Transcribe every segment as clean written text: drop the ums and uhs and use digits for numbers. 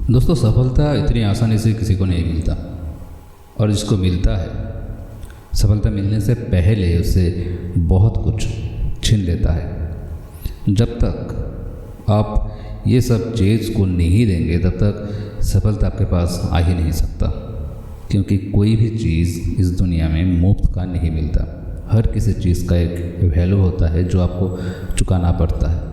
दोस्तों, सफलता इतनी आसानी से किसी को नहीं मिलता, और जिसको मिलता है सफलता मिलने से पहले उससे बहुत कुछ छीन लेता है। जब तक आप ये सब चीज़ को नहीं देंगे तब तक सफलता आपके पास आ ही नहीं सकता, क्योंकि कोई भी चीज़ इस दुनिया में मुफ्त का नहीं मिलता। हर किसी चीज़ का एक वैल्यू होता है जो आपको चुकाना पड़ता है,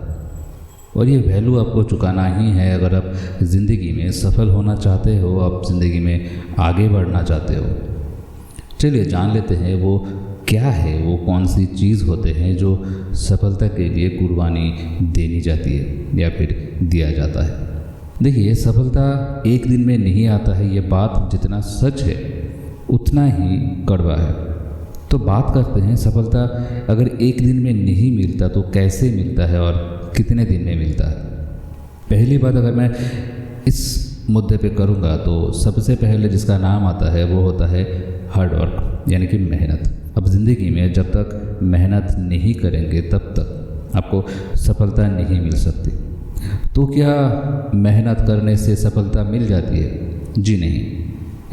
और ये वैल्यू आपको चुकाना ही है अगर आप ज़िंदगी में सफल होना चाहते हो, आप ज़िंदगी में आगे बढ़ना चाहते हो। चलिए जान लेते हैं वो क्या है, वो कौन सी चीज़ होते हैं जो सफलता के लिए कुर्बानी देनी जाती है या फिर दिया जाता है। देखिए, सफलता एक दिन में नहीं आता है, ये बात जितना सच है उतना ही कड़वा है। तो बात करते हैं, सफलता अगर एक दिन में नहीं मिलता तो कैसे मिलता है और कितने दिन में मिलता है। पहली बात अगर मैं इस मुद्दे पे करूँगा तो सबसे पहले जिसका नाम आता है वो होता है हार्ड वर्क, यानी कि मेहनत। अब ज़िंदगी में जब तक मेहनत नहीं करेंगे तब तक आपको सफलता नहीं मिल सकती। तो क्या मेहनत करने से सफलता मिल जाती है? जी नहीं,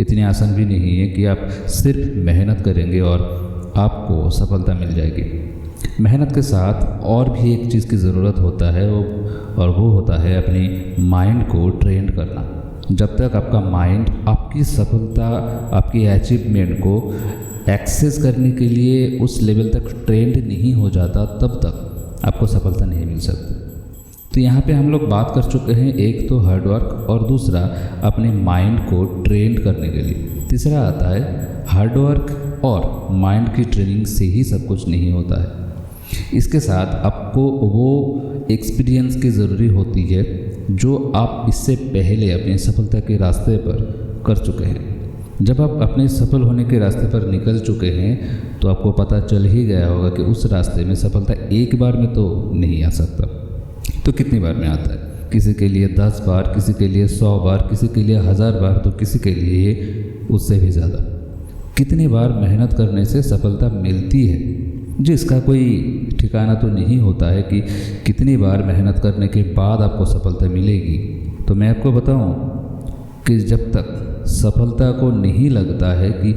इतनी आसान भी नहीं है कि आप सिर्फ मेहनत करेंगे और आपको सफलता मिल जाएगी। मेहनत के साथ और भी एक चीज़ की ज़रूरत होता है, और वो होता है अपनी माइंड को ट्रेन करना। जब तक आपका माइंड आपकी सफलता, आपकी अचीवमेंट को एक्सेस करने के लिए उस लेवल तक ट्रेंड नहीं हो जाता, तब तक आपको सफलता नहीं मिल सकती। तो यहाँ पे हम लोग बात कर चुके हैं, एक तो हार्ड वर्क और दूसरा अपने माइंड को ट्रेन करने के लिए। तीसरा आता है हार्ड वर्क और माइंड की ट्रेनिंग से ही सब कुछ नहीं होता है। इसके साथ आपको वो एक्सपीरियंस की ज़रूरी होती है जो आप इससे पहले अपनी सफलता के रास्ते पर कर चुके हैं। जब आप अपने सफल होने के रास्ते पर निकल चुके हैं तो आपको पता चल ही गया होगा कि उस रास्ते में सफलता एक बार में तो नहीं आ सकता। तो कितनी बार में आता है? किसी के लिए 10 बार, किसी के लिए 100 बार, किसी के लिए 1000 बार, तो किसी के लिए उससे भी ज़्यादा। कितनी बार मेहनत करने से सफलता मिलती है, जिसका कोई ठिकाना तो नहीं होता है कि कितनी बार मेहनत करने के बाद आपको सफलता मिलेगी। तो मैं आपको बताऊं कि जब तक सफलता को नहीं लगता है कि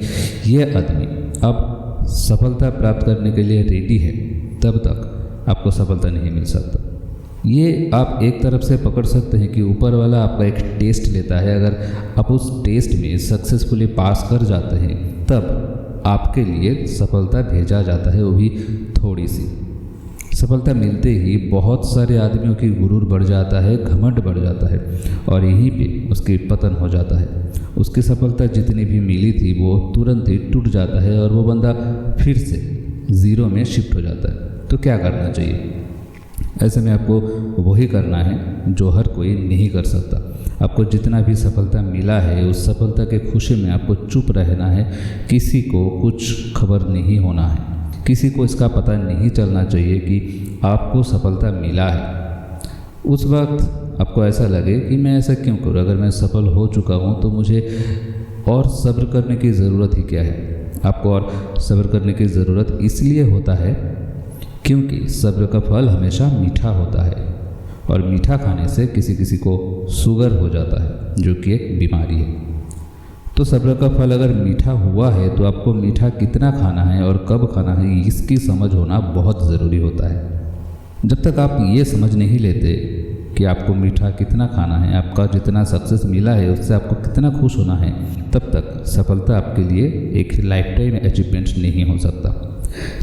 ये आदमी अब सफलता प्राप्त करने के लिए रेडी है, तब तक आपको सफलता नहीं मिल सकता। ये आप एक तरफ से पकड़ सकते हैं कि ऊपर वाला आपका एक टेस्ट लेता है, अगर आप उस टेस्ट में सक्सेसफुली पास कर जाते हैं तब आपके लिए सफलता भेजा जाता है, वो भी थोड़ी सी। सफलता मिलते ही बहुत सारे आदमियों की गुरूर बढ़ जाता है, घमंड बढ़ जाता है, और यहीं पे उसकी पतन हो जाता है। उसकी सफलता जितनी भी मिली थी वो तुरंत ही टूट जाता है और वो बंदा फिर से ज़ीरो में शिफ्ट हो जाता है। तो क्या करना चाहिए? ऐसे में आपको वही करना है जो हर कोई नहीं कर सकता। आपको जितना भी सफलता मिला है उस सफलता के खुशी में आपको चुप रहना है, किसी को कुछ खबर नहीं होना है, किसी को इसका पता नहीं चलना चाहिए कि आपको सफलता मिला है। उस वक्त आपको ऐसा लगे कि मैं ऐसा क्यों करूँ, अगर मैं सफल हो चुका हूँ तो मुझे और सब्र करने की ज़रूरत ही क्या है। आपको और सब्र करने की ज़रूरत इसलिए होता है क्योंकि सब्र का फल हमेशा मीठा होता है, और मीठा खाने से किसी किसी को शुगर हो जाता है, जो कि एक बीमारी है। तो सब्र का फल अगर मीठा हुआ है तो आपको मीठा कितना खाना है और कब खाना है, इसकी समझ होना बहुत ज़रूरी होता है। जब तक आप ये समझ नहीं लेते कि आपको मीठा कितना खाना है, आपका जितना सक्सेस मिला है उससे आपको कितना खुश होना है, तब तक सफलता आपके लिए एक लाइफ टाइम अचीवमेंट नहीं हो सकता।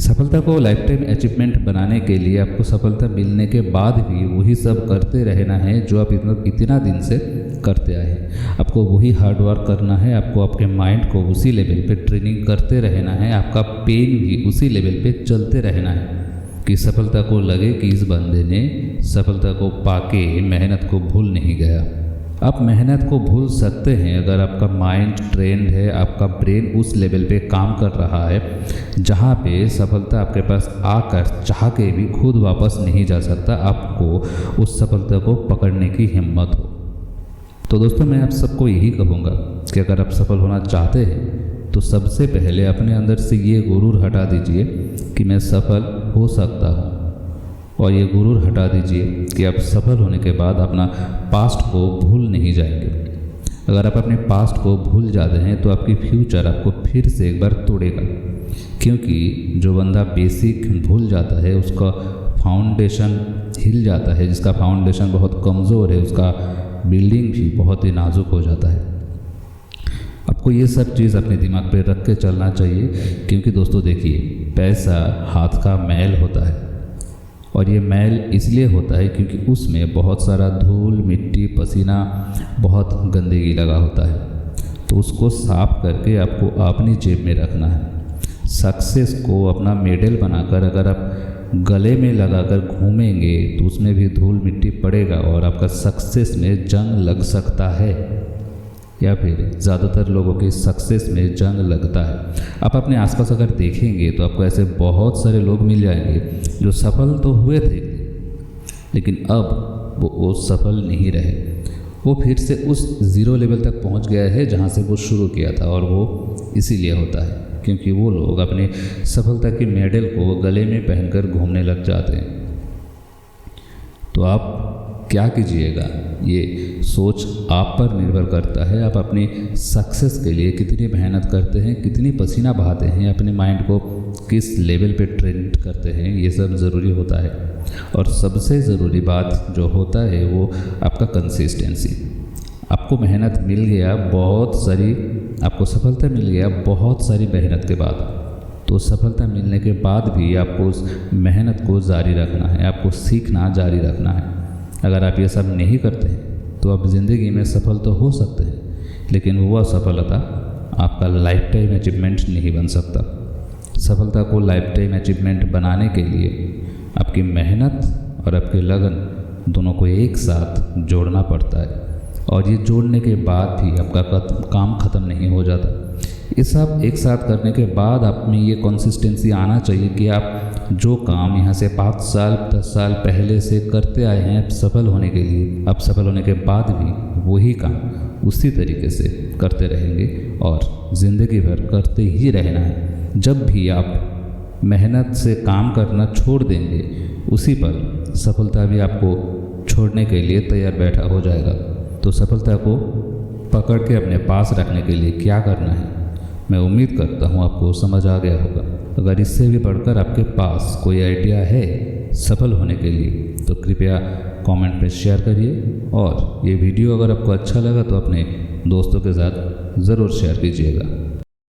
सफलता को लाइफ टाइम अचीवमेंट बनाने के लिए आपको सफलता मिलने के बाद भी वही सब करते रहना है जो आप इतना दिन से करते आए हैं। आपको वही हार्ड वर्क करना है, आपको आपके माइंड को उसी लेवल पे ट्रेनिंग करते रहना है, आपका पेन भी उसी लेवल पे चलते रहना है कि सफलता को लगे कि इस बंदे ने सफलता को पाके मेहनत को भूल नहीं गया। आप मेहनत को भूल सकते हैं अगर आपका माइंड ट्रेंड है, आपका ब्रेन उस लेवल पे काम कर रहा है जहाँ पे सफलता आपके पास आकर चाह के भी खुद वापस नहीं जा सकता, आपको उस सफलता को पकड़ने की हिम्मत हो। तो दोस्तों, मैं आप सबको यही कहूँगा कि अगर आप सफल होना चाहते हैं तो सबसे पहले अपने अंदर से ये गुरूर हटा दीजिए कि मैं सफल हो सकता हूँ, और ये गुरूर हटा दीजिए कि आप सफल होने के बाद अपना पास्ट को भूल नहीं जाएंगे। अगर आप अपने पास्ट को भूल जाते हैं तो आपकी फ्यूचर आपको फिर से एक बार तोड़ेगा, क्योंकि जो बंदा बेसिक भूल जाता है उसका फाउंडेशन हिल जाता है, जिसका फाउंडेशन बहुत कमज़ोर है उसका बिल्डिंग भी बहुत ही नाजुक हो जाता है। आपको ये सब चीज़ अपने दिमाग पे रख के चलना चाहिए, क्योंकि दोस्तों देखिए, पैसा हाथ का मैल होता है, और ये मैल इसलिए होता है क्योंकि उसमें बहुत सारा धूल मिट्टी पसीना बहुत गंदगी लगा होता है। तो उसको साफ करके आपको अपनी जेब में रखना है। सक्सेस को अपना मेडल बनाकर अगर आप गले में लगाकर घूमेंगे तो उसमें भी धूल मिट्टी पड़ेगा और आपका सक्सेस में जंग लग सकता है, या फिर ज़्यादातर लोगों की सक्सेस में जंग लगता है। आप अपने आसपास अगर देखेंगे तो आपको ऐसे बहुत सारे लोग मिल जाएंगे जो सफल तो हुए थे, लेकिन अब वो सफल नहीं रहे। वो फिर से उस ज़ीरो लेवल तक पहुंच गया है जहां से वो शुरू किया था, और वो इसीलिए होता है क्योंकि वो लोग अपने सफलता की मेडल को गले में पहनकर घूमने लग जाते हैं। तो आप क्या कीजिएगा, ये सोच आप पर निर्भर करता है। आप अपनी सक्सेस के लिए कितनी मेहनत करते हैं, कितनी पसीना बहाते हैं, अपने माइंड को किस लेवल पे ट्रेन करते हैं, ये सब ज़रूरी होता है। और सबसे ज़रूरी बात जो होता है वो आपका कंसिस्टेंसी। आपको मेहनत मिल गया बहुत सारी, आपको सफलता मिल गया बहुत सारी मेहनत के बाद, तो सफलता मिलने के बाद भी आपको उस मेहनत को जारी रखना है, आपको सीखना जारी रखना है। अगर आप ये सब नहीं करते हैं तो आप ज़िंदगी में सफल तो हो सकते हैं, लेकिन वह सफलता आपका लाइफ टाइम अचीवमेंट नहीं बन सकता। सफलता को लाइफ टाइम अचीवमेंट बनाने के लिए आपकी मेहनत और आपकी लगन दोनों को एक साथ जोड़ना पड़ता है, और ये जोड़ने के बाद भी आपका काम ख़त्म नहीं हो जाता। ये सब एक साथ करने के बाद आप में ये कंसिस्टेंसी आना चाहिए कि आप जो काम यहाँ से 5 साल 10 साल पहले से करते आए हैं सफल होने के लिए, आप सफल होने के बाद भी वही काम उसी तरीके से करते रहेंगे और ज़िंदगी भर करते ही रहना है। जब भी आप मेहनत से काम करना छोड़ देंगे, उसी पर सफलता भी आपको छोड़ने के लिए तैयार बैठा हो जाएगा। तो सफलता को पकड़ के अपने पास रखने के लिए क्या करना है, मैं उम्मीद करता हूँ आपको समझ आ गया होगा। अगर इससे भी बढ़कर आपके पास कोई आइडिया है सफल होने के लिए तो कृपया कमेंट में शेयर करिए, और ये वीडियो अगर आपको अच्छा लगा तो अपने दोस्तों के साथ ज़रूर शेयर कीजिएगा।